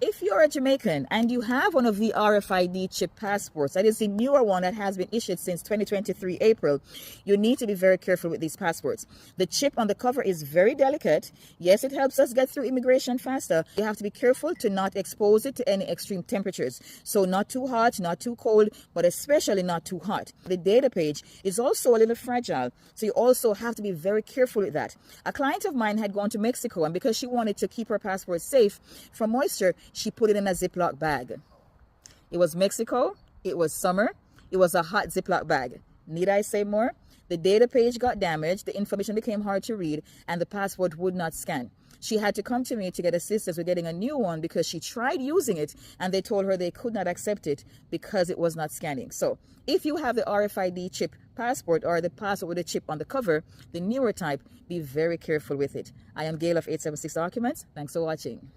If you're a Jamaican and you have one of the RFID chip passports, that is the newer one that has been issued since 2023 April, you need to be very careful with these passports. The chip on the cover is very delicate. Yes, it helps us get through immigration faster. You have to be careful to not expose it to any extreme temperatures. So not too hot, not too cold, but especially not too hot. The data page is also a little fragile, so you also have to be very careful with that. A client of mine had gone to Mexico, and because she wanted to keep her passport safe from moisture, she put it in a Ziploc bag. It was Mexico, it was summer, it was a hot Ziploc bag. Need I say more? The data page got damaged, the information became hard to read, and the passport would not scan. She had to come to me to get assistance with getting a new one because she tried using it and they told her they could not accept it because it was not scanning. So if you have the RFID chip passport or the passport with a chip on the cover, the newer type, be very careful with it. I am Gail of 876 Documents. Thanks for watching.